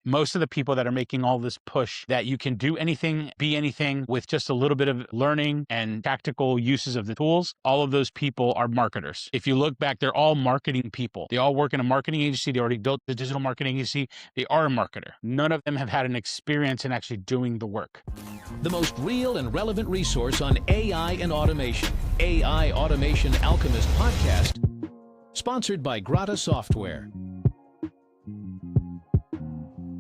most of the people that are making all this push that you can do anything, be anything with just a little bit of learning and tactical uses of the tools, all of those people are marketers. If you look back, they're all marketing people. They all work in a marketing agency. They already built the digital marketing agency. They are a marketer. None of them have had an experience in actually doing the work. The most real and relevant resource on AI and automation. AI Automation Alchemist Podcast, sponsored by Grata Software.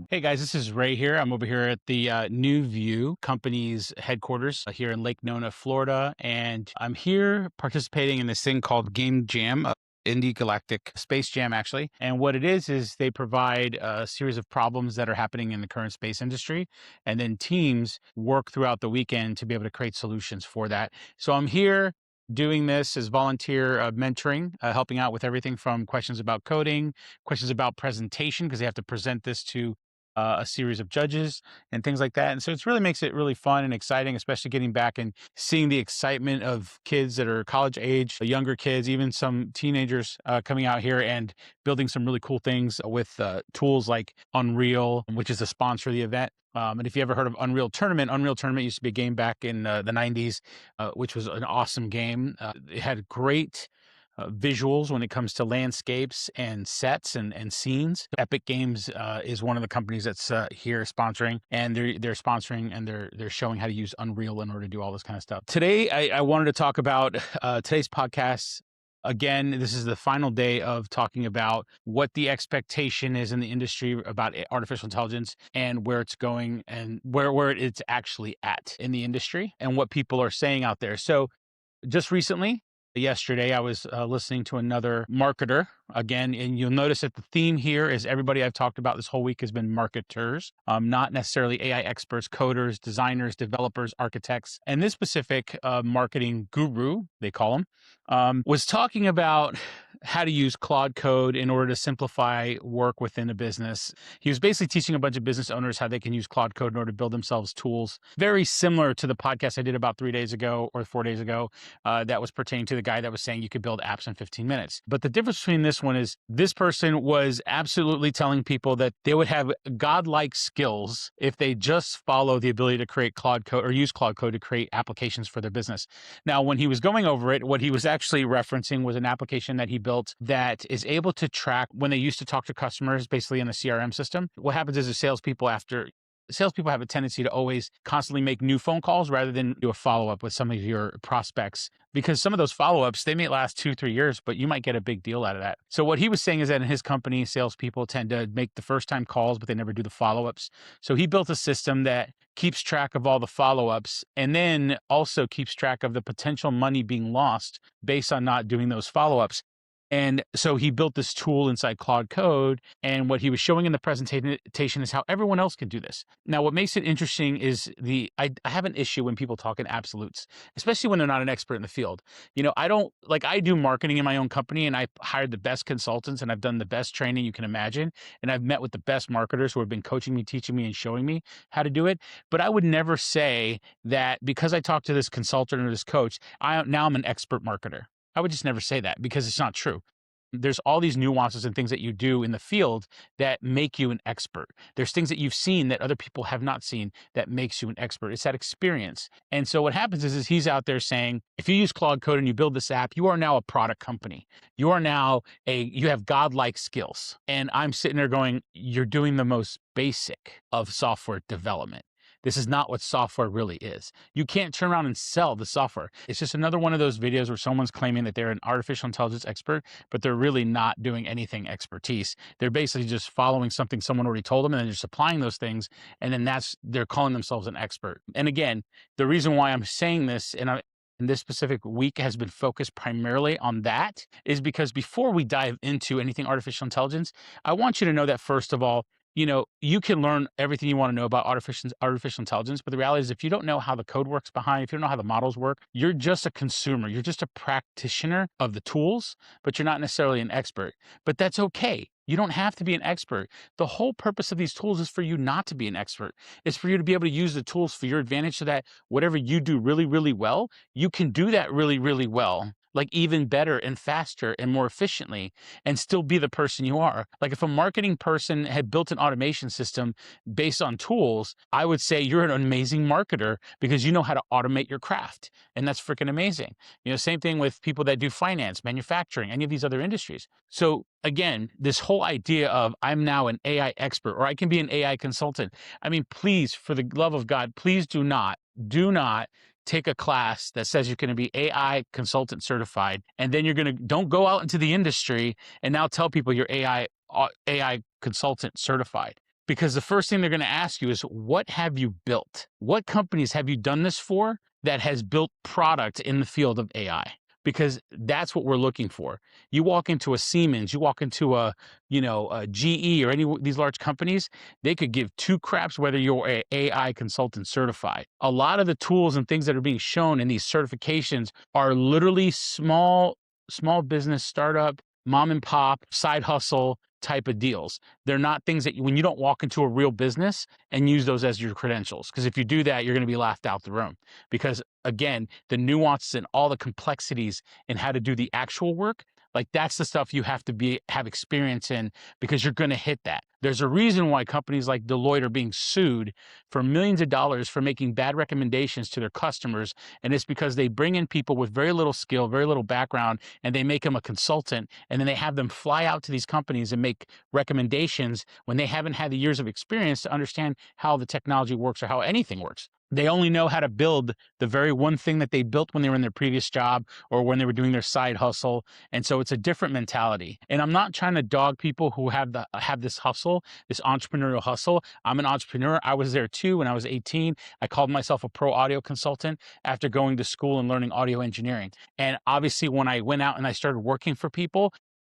Hey guys, this is Ray here. I'm over here at the New View company's headquarters here in Lake Nona, Florida. And I'm here participating in this thing called Game Jam, Indie Galactic Space Jam, actually. And what it is they provide a series of problems that are happening in the current space industry. And then teams work throughout the weekend to be able to create solutions for that. So I'm here doing this as volunteer mentoring, helping out with everything from questions about coding, questions about presentation, because they have to present this to a series of judges and things like that. And so it really makes it really fun and exciting, especially getting back and seeing the excitement of kids that are college age, younger kids, even some teenagers coming out here and building some really cool things with tools like Unreal, which is the sponsor of the event. And if you ever heard of Unreal Tournament used to be a game back in the 90s, which was an awesome game. It had great visuals when it comes to landscapes and sets and scenes. Epic Games is one of the companies that's here sponsoring, and they're sponsoring and they're showing how to use Unreal in order to do all this kind of stuff. Today, I wanted to talk about today's podcast. Again, this is the final day of talking about what the expectation is in the industry about artificial intelligence and where it's going and where it's actually at in the industry and what people are saying out there. So just recently, yesterday, I was listening to another marketer again, and you'll notice that the theme here is everybody I've talked about this whole week has been marketers, not necessarily AI experts, coders, designers, developers, architects. And this specific marketing guru, they call him, was talking about how to use Claude Code in order to simplify work within a business. He was basically teaching a bunch of business owners how they can use Claude Code in order to build themselves tools, very similar to the podcast I did about 3 days ago or 4 days ago that was pertaining to the guy that was saying you could build apps in 15 minutes. But the difference between this one is this person was absolutely telling people that they would have godlike skills if they just follow the ability to create Claude Code or use Claude Code to create applications for their business. Now, when he was going over it, what he was actually referencing was an application that he built that is able to track when they used to talk to customers, basically in a CRM system. What happens is salespeople have a tendency to always constantly make new phone calls rather than do a follow-up with some of your prospects, because some of those follow-ups, they may last 2-3 years, but you might get a big deal out of that. So what he was saying is that in his company, salespeople tend to make the first-time calls, but they never do the follow-ups. So he built a system that keeps track of all the follow-ups and then also keeps track of the potential money being lost based on not doing those follow-ups. And so he built this tool inside Claude Code, and what he was showing in the presentation is how everyone else can do this. Now, what makes it interesting is I have an issue when people talk in absolutes, especially when they're not an expert in the field. You know, I do marketing in my own company, and I hired the best consultants, and I've done the best training you can imagine, and I've met with the best marketers who have been coaching me, teaching me, and showing me how to do it. But I would never say that because I talked to this consultant or this coach, now I'm an expert marketer. I would just never say that because it's not true. There's all these nuances and things that you do in the field that make you an expert. There's things that you've seen that other people have not seen that makes you an expert. It's that experience. And so what happens is he's out there saying, if you use Claude Code and you build this app, you are now a product company. You are now you have godlike skills. And I'm sitting there going, you're doing the most basic of software development. This is not what software really is. You can't turn around and sell the software. It's just another one of those videos where someone's claiming that they're an artificial intelligence expert, but they're really not doing anything expertise. They're basically just following something someone already told them, and then just applying those things, and then they're calling themselves an expert. And again, the reason why I'm saying this, and this specific week has been focused primarily on that, is because before we dive into anything artificial intelligence, I want you to know that, first of all, you know, you can learn everything you want to know about artificial intelligence, but the reality is if you don't know how the code works behind, if you don't know how the models work, you're just a consumer. You're just a practitioner of the tools, but you're not necessarily an expert. But that's okay. You don't have to be an expert. The whole purpose of these tools is for you not to be an expert. It's for you to be able to use the tools for your advantage so that whatever you do really, really well, you can do that really, really well like even better and faster and more efficiently and still be the person you are. Like if a marketing person had built an automation system based on tools, I would say you're an amazing marketer because you know how to automate your craft. And that's freaking amazing. Same thing with people that do finance, manufacturing, any of these other industries. So again, this whole idea of I'm now an AI expert or I can be an AI consultant. I mean, please, for the love of God, please do not take a class that says you're going to be AI consultant certified, and then don't go out into the industry and now tell people you're AI consultant certified. Because the first thing they're going to ask you is, what have you built? What companies have you done this for that has built product in the field of AI? Because that's what we're looking for. You walk into a Siemens, you walk into a GE or any of these large companies, they could give two craps whether you're a AI consultant certified. A lot of the tools and things that are being shown in these certifications are literally small business startup, mom and pop, side hustle type of deals. They're not things that when you don't walk into a real business and use those as your credentials. Because if you do that, you're going to be laughed out the room. Because again, the nuances and all the complexities in how to do the actual work, like that's the stuff you have to have experience in because you're going to hit that. There's a reason why companies like Deloitte are being sued for millions of dollars for making bad recommendations to their customers. And it's because they bring in people with very little skill, very little background, and they make them a consultant. And then they have them fly out to these companies and make recommendations when they haven't had the years of experience to understand how the technology works or how anything works. They only know how to build the very one thing that they built when they were in their previous job or when they were doing their side hustle. And so it's a different mentality. And I'm not trying to dog people who have this hustle, this entrepreneurial hustle. I'm an entrepreneur. I was there too when I was 18. I called myself a pro audio consultant after going to school and learning audio engineering. And obviously when I went out and I started working for people,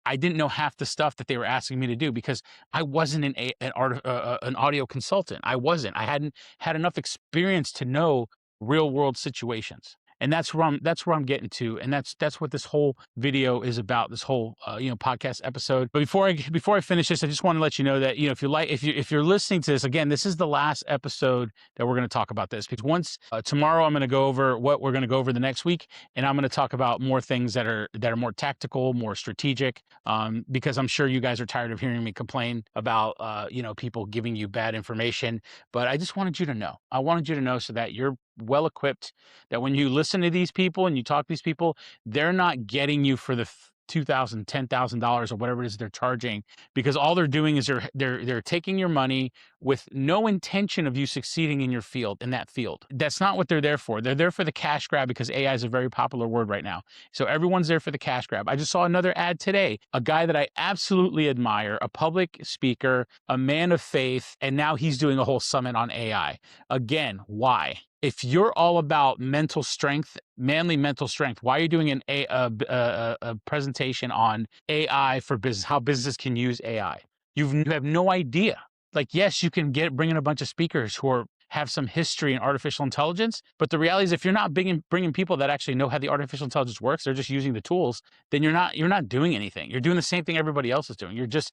I didn't know half the stuff that they were asking me to do because I wasn't an audio consultant. I wasn't. I hadn't had enough experience to know real world situations. And that's where I'm getting to, and that's what this whole video is about. This whole podcast episode. But before I finish this, I just want to let you know that if you're listening to this again, this is the last episode that we're going to talk about this because tomorrow I'm going to go over what we're going to go over the next week, and I'm going to talk about more things that are more tactical, more strategic. Because I'm sure you guys are tired of hearing me complain about people giving you bad information. But I just wanted you to know. I wanted you to know so that you're well equipped, that when you listen to these people and you talk to these people, they're not getting you for the $2,000, $10,000 or whatever it is they're charging, because all they're doing is they're taking your money with no intention of you succeeding in that field. That's not what they're there for. They're there for the cash grab because AI is a very popular word right now. So everyone's there for the cash grab. I just saw another ad today, a guy that I absolutely admire, a public speaker, a man of faith, and now he's doing a whole summit on AI. Again, why? If you're all about mental strength, manly mental strength, why are you doing a presentation on AI for business, how business can use AI? You have no idea. Like, yes, you can bring in a bunch of speakers who have some history in artificial intelligence, but the reality is if you're not bringing people that actually know how the artificial intelligence works, they're just using the tools, then you're not doing anything. You're doing the same thing everybody else is doing. You're just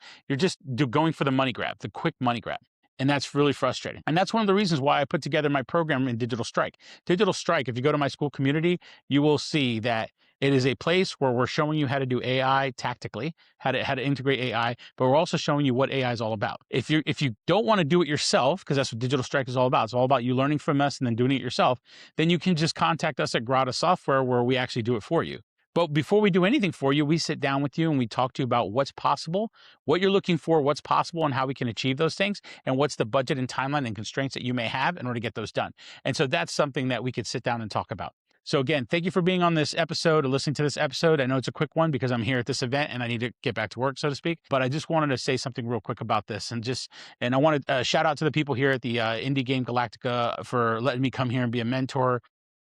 going for the money grab, the quick money grab. And that's really frustrating. And that's one of the reasons why I put together my program in Digital Strike. Digital Strike, if you go to my school community, you will see that it is a place where we're showing you how to do AI tactically, how to integrate AI, but we're also showing you what AI is all about. If you don't want to do it yourself, because that's what Digital Strike is all about, it's all about you learning from us and then doing it yourself, then you can just contact us at Grata Software where we actually do it for you. But before we do anything for you, we sit down with you and we talk to you about what's possible, what you're looking for, what's possible, and how we can achieve those things, and what's the budget and timeline and constraints that you may have in order to get those done. And so that's something that we could sit down and talk about. So again, thank you for being on this episode or listening to this episode. I know it's a quick one because I'm here at this event and I need to get back to work, so to speak. But I just wanted to say something real quick about this, and I want to shout out to the people here at the Indie Game Galactica for letting me come here and be a mentor.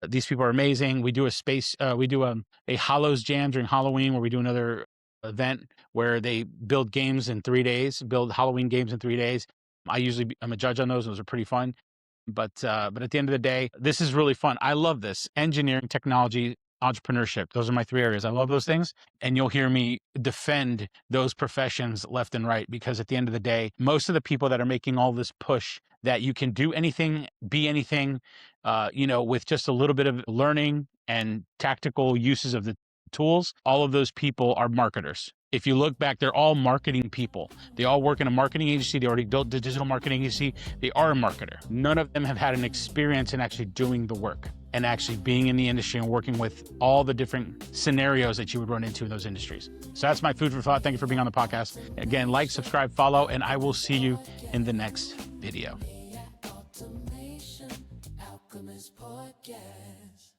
These people are amazing. We do a Hollows Jam during Halloween where we do another event where they build games in 3 days, build Halloween games in 3 days. I'm a judge on those. Those are pretty fun. But at the end of the day, this is really fun. I love this. Engineering, technology, entrepreneurship. Those are my three areas. I love those things. And you'll hear me defend those professions left and right, because at the end of the day, most of the people that are making all this push that you can do anything, be anything, with just a little bit of learning and tactical uses of tools, all of those people are marketers. If you look back, they're all marketing people. They all work in a marketing agency. They already built the digital marketing agency. They are a marketer. None of them have had an experience in actually doing the work and actually being in the industry and working with all the different scenarios that you would run into in those industries. So that's my food for thought. Thank you for being on the podcast. Again, like, subscribe, follow, and I will see you in the next video. Automation Alchemist Podcast.